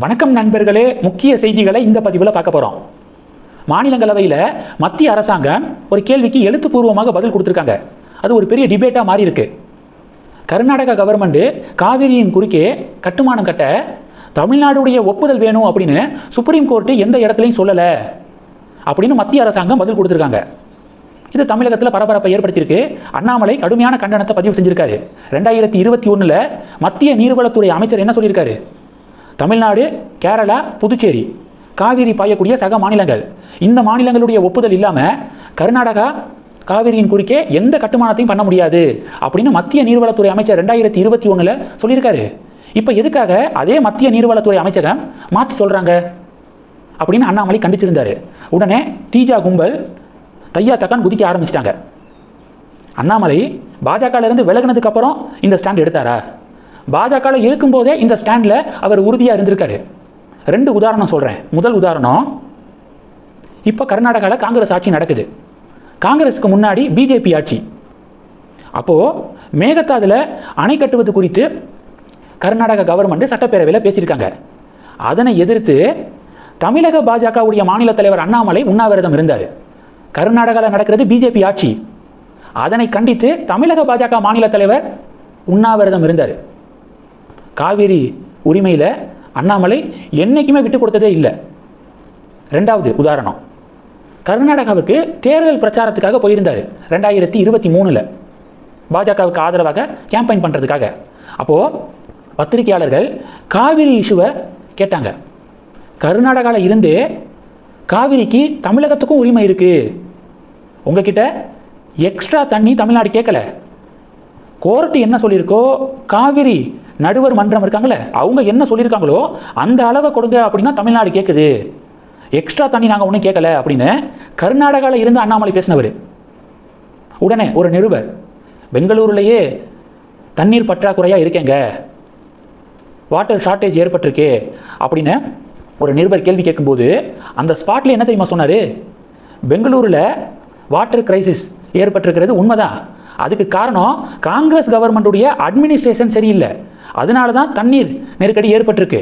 வணக்கம் நண்பர்களே, முக்கிய செய்திகளை இந்த பதிவில் பார்க்க போகிறோம். மாநிலங்களவையில் மத்திய அரசாங்கம் ஒரு கேள்விக்கு எழுத்துப்பூர்வமாக பதில் கொடுத்துருக்காங்க. அது ஒரு பெரிய டிபேட்டாக மாறி இருக்கு. கர்நாடகா கவர்மெண்ட்டு காவிரியின் குறுக்கே கட்டுமானம் கட்ட தமிழ்நாடுடைய ஒப்புதல் வேணும் அப்படின்னு சுப்ரீம் கோர்ட்டு எந்த இடத்துலையும் சொல்லலை அப்படின்னு மத்திய அரசாங்கம் பதில் கொடுத்துருக்காங்க. இது தமிழகத்தில் பரபரப்பை ஏற்படுத்தியிருக்கு. அண்ணாமலை கடுமையான கண்டனத்தை பதிவு செஞ்சிருக்காரு. 2021 மத்திய நீர்வளத்துறை அமைச்சர் என்ன சொல்லியிருக்காரு? தமிழ்நாடு, கேரளா, புதுச்சேரி காவிரி பாயக்கூடிய சக மாநிலங்கள், இந்த மாநிலங்களுடைய ஒப்புதல் இல்லாமல் கர்நாடகா காவிரியின் குறுக்கே எந்த கட்டுமானத்தையும் பண்ண முடியாது அப்படின்னு மத்திய நீர்வளத்துறை அமைச்சர் 2021 சொல்லியிருக்காரு. இப்போ எதுக்காக அதே மத்திய நீர்வளத்துறை அமைச்சகம் மாற்றி சொல்கிறாங்க அப்படின்னு அண்ணாமலை கண்டிச்சிருந்தார். உடனே தீஜா கும்பல் தையா தக்கான் குதிக்க ஆரம்பிச்சிட்டாங்க. அண்ணாமலை பாஜகவிலிருந்து விலகினதுக்கு அப்புறம் இந்த ஸ்டாண்ட் எடுத்தாரா? பாஜகவில் இருக்கும்போதே இந்த ஸ்டாண்டில் அவர் உறுதியாக இருந்திருக்காரு. 2 உதாரணம் சொல்கிறேன். முதல் உதாரணம், இப்போ கர்நாடகாவில் காங்கிரஸ் ஆட்சி நடக்குது. காங்கிரஸுக்கு முன்னாடி பிஜேபி ஆட்சி. அப்போது மேகதாதுல அணை கட்டுவது குறித்து கர்நாடக கவர்மெண்ட் சட்டப்பேரவையில் பேசியிருக்காங்க. அதனை எதிர்த்து தமிழக பாஜகவுடைய மாநில தலைவர் அண்ணாமலை உண்ணாவிரதம் இருந்தார். கர்நாடகாவில் நடக்கிறது பிஜேபி ஆட்சி. அதனை கண்டித்து தமிழக பாஜக மாநில தலைவர் உண்ணாவிரதம் இருந்தார். காவிரி உரிமையில் அண்ணாமலை என்றைக்குமே விட்டு கொடுத்ததே இல்லை. 2வது உதாரணம், கர்நாடகாவுக்கு தேர்தல் பிரச்சாரத்துக்காக போயிருந்தார் 2023 பாஜகவுக்கு ஆதரவாக கேம்பெயின் பண்ணுறதுக்காக. அப்போது பத்திரிகையாளர்கள் காவிரி இஷ்யூவை கேட்டாங்க. கர்நாடகாவில் இருந்து காவிரிக்கு தமிழகத்துக்கும் உரிமை இருக்குது, உங்ககிட்ட எக்ஸ்ட்ரா தண்ணி தமிழ்நாடு கேட்கல. கோர்ட்டு என்ன சொல்லியிருக்கோ, காவிரி நடுவர் மன்றம் இருக்காங்களே அவங்க என்ன சொல்லியிருக்காங்களோ அந்த அளவை கொடுங்க அப்படின்னா தமிழ்நாடு கேட்குது, எக்ஸ்ட்ரா தண்ணி நாங்கள் ஒன்றும் கேட்கல அப்படின்னு கர்நாடகாவில் இருந்து அண்ணாமலை பேசினவர். உடனே ஒரு நிருபர், பெங்களூருலேயே தண்ணீர் பற்றாக்குறையாக இருக்கேங்க, வாட்டர் ஷார்ட்டேஜ் ஏற்பட்டிருக்கு அப்படின்னு ஒரு நிருபர் கேள்வி கேட்கும்போது அந்த ஸ்பாட்டில் என்ன தெரியுமா சொன்னார்? பெங்களூரில் வாட்டர் கிரைசிஸ் ஏற்பட்டிருக்கிறது உண்மைதான், அதுக்கு காரணம் காங்கிரஸ் கவர்மெண்ட்டுடைய அட்மினிஸ்ட்ரேஷன் சரியில்லை, அதனால தான் தண்ணீர் நெருக்கடி ஏற்பட்டிருக்கு.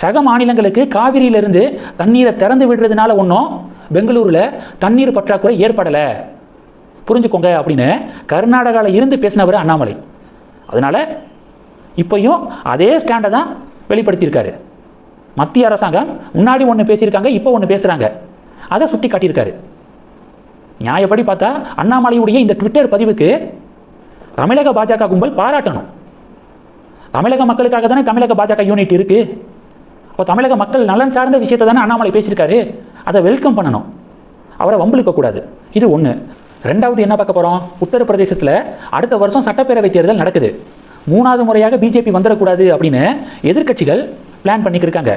சக மாநிலங்களுக்கு காவிரியிலிருந்து தண்ணீரை திறந்து விடுறதுனால ஒன்றும் பெங்களூரில் தண்ணீர் பற்றாக்குறை ஏற்படலை, புரிஞ்சுக்கோங்க அப்படின்னு கர்நாடகாவில் இருந்து பேசினவர் அண்ணாமலை. அதனால் இப்போயும் அதே ஸ்டாண்டை தான் வெளிப்படுத்தியிருக்காரு. மத்திய அரசாங்கம் முன்னாடி ஒன்று பேசியிருக்காங்க, இப்போ ஒன்று பேசுகிறாங்க, அதை சுட்டி காட்டியிருக்காரு. நியாயப்படி பார்த்தா அண்ணாமலையுடைய இந்த ட்விட்டர் பதிவுக்கு தமிழக பாஜக கும்பல் பாராட்டணும். தமிழக மக்களுக்காக தானே தமிழக பாஜக யூனிட் இருக்குது. இப்போ தமிழக மக்கள் நலன் சார்ந்த விஷயத்தை தானே அண்ணாமலை பேசியிருக்காரு, அதை வெல்கம் பண்ணணும், அவரை வம்பிழுக்கக்கூடாது. இது ஒன்று. 2வது என்ன பார்க்க போகிறோம்? உத்தரப்பிரதேசத்தில் அடுத்த வருஷம் சட்டப்பேரவை தேர்தல் நடக்குது. 3வது முறையாக பிஜேபி வந்துடக்கூடாது அப்படின்னு எதிர்க்கட்சிகள் பிளான் பண்ணிக்கிருக்காங்க.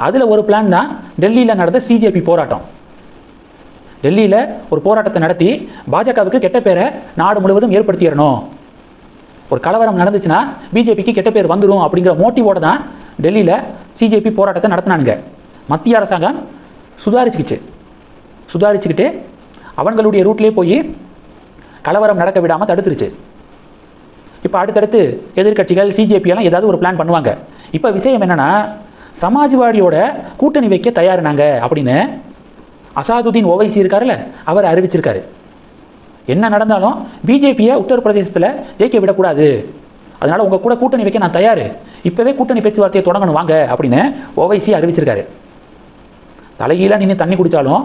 அதில் ஒரு பிளான் தான் டெல்லியில் நடந்த சிஜேபி போராட்டம். டெல்லியில் ஒரு போராட்டத்தை நடத்தி பாஜகவுக்கு கெட்ட பேரை நாடு முழுவதும் ஏற்படுத்திடணும், ஒரு கலவரம் நடந்துச்சுன்னா பிஜேபிக்கு கெட்ட பேர் வந்துடும் அப்படிங்கிற மோட்டிவோடு தான் டெல்லியில் சிஜேபி போராட்டத்தை நடத்தினானுங்க. மத்திய அரசாங்கம் சுதாரிச்சுக்கிட்டு அவங்களுடைய ரூட்லேயே போய் கலவரம் நடக்க விடாமல் தடுத்துருச்சு. இப்போ அடுத்தடுத்து எதிர்க்கட்சிகள் சிஜேபியெல்லாம் ஏதாவது ஒரு பிளான் பண்ணுவாங்க. இப்போ விஷயம் என்னென்னா, சமாஜ்வாடியோட கூட்டணி வைக்க தயாரினாங்க அப்படின்னு அசாதுதீன் ஓவைசி இருக்காருல்ல, அவர் அறிவிச்சிருக்காரு. என்ன நடந்தாலும் பிஜேபியை உத்தரப்பிரதேசத்தில் ஜெயிக்க விடக்கூடாது, அதனால் உங்கள் கூட கூட்டணி வைக்க நான் தயார், இப்போவே கூட்டணி பேச்சுவார்த்தையை தொடங்கணும் வாங்க அப்படின்னு ஓவைசி அறிவிச்சிருக்காரு. தலைகீழாக நின்று தண்ணி குடித்தாலும்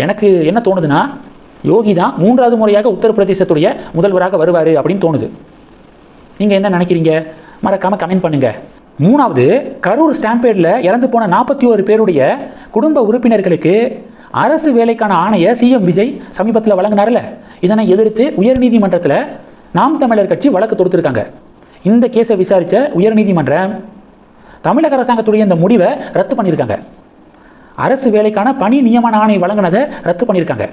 எனக்கு என்ன தோணுதுன்னா, யோகி தான் 3வது முறையாக உத்தரப்பிரதேசத்துடைய முதல்வராக வருவார் அப்படின்னு தோணுது. நீங்கள் என்ன நினைக்கிறீங்க? மறக்காமல் கமெண்ட் பண்ணுங்கள். 3வது, கரூர் ஸ்டாம்பேடில் இறந்து போன 41 பேருடைய குடும்ப உறுப்பினர்களுக்கு அரசு வேலைக்கான ஆணையை சிஎம் விஜய் சமீபத்தில் வழங்கினார்ல, இதனை எதிர்த்து உயர்நீதிமன்றத்தில் நாம் தமிழர் கட்சி வழக்கு தொடுத்திருக்காங்க. இந்த கேஸை விசாரித்த உயர்நீதிமன்றம் தமிழக அரசாங்கத்துடைய இந்த முடிவை ரத்து பண்ணியிருக்காங்க. அரசு வேலைக்கான பணி நியமன ஆணை வழங்கினதை ரத்து பண்ணியிருக்காங்க.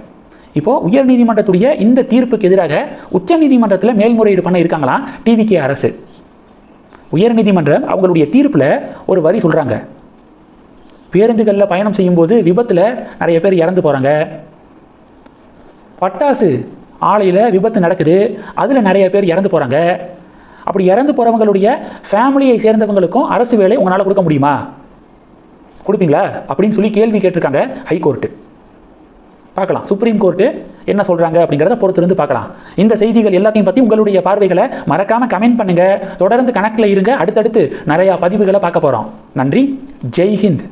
இப்போது உயர்நீதிமன்றத்துடைய இந்த தீர்ப்புக்கு எதிராக உச்சநீதிமன்றத்தில் மேல்முறையீடு பண்ண இருக்காங்களாம் டிவிகே அரசு. உயர்நீதிமன்றம் அவங்களுடைய தீர்ப்பில் ஒரு வரி சொல்கிறாங்க, பேருந்துகளில் பயணம் செய்யும்போது விபத்தில் நிறைய பேர் இறந்து போகிறாங்க, பட்டாசு ஆலையில் விபத்து நடக்குது, அதில் நிறைய பேர் இறந்து போகிறாங்க, அப்படி இறந்து போகிறவங்களுடைய ஃபேமிலியை சேர்ந்தவங்களுக்கும் அரசு வேலை உங்களால் கொடுக்க முடியுமா கொடுப்பீங்களா அப்படின்னு சொல்லி கேள்வி கேட்டிருக்காங்க ஹைகோர்ட்டு. பார்க்கலாம் சுப்ரீம் கோர்ட்டு என்ன சொல்றாங்க அப்படிங்கிறத பொறுத்திருந்து பார்க்கலாம். இந்த செய்திகள் எல்லாத்தையும் பற்றி உங்களுடைய பார்வைகளை மறக்காம கமெண்ட் பண்ணுங்க. தொடர்ந்து கணக்கில் இருங்க. அடுத்தடுத்து நிறைய பதிவுகளை பார்க்க போறோம். நன்றி. ஜெய் ஹிந்த்.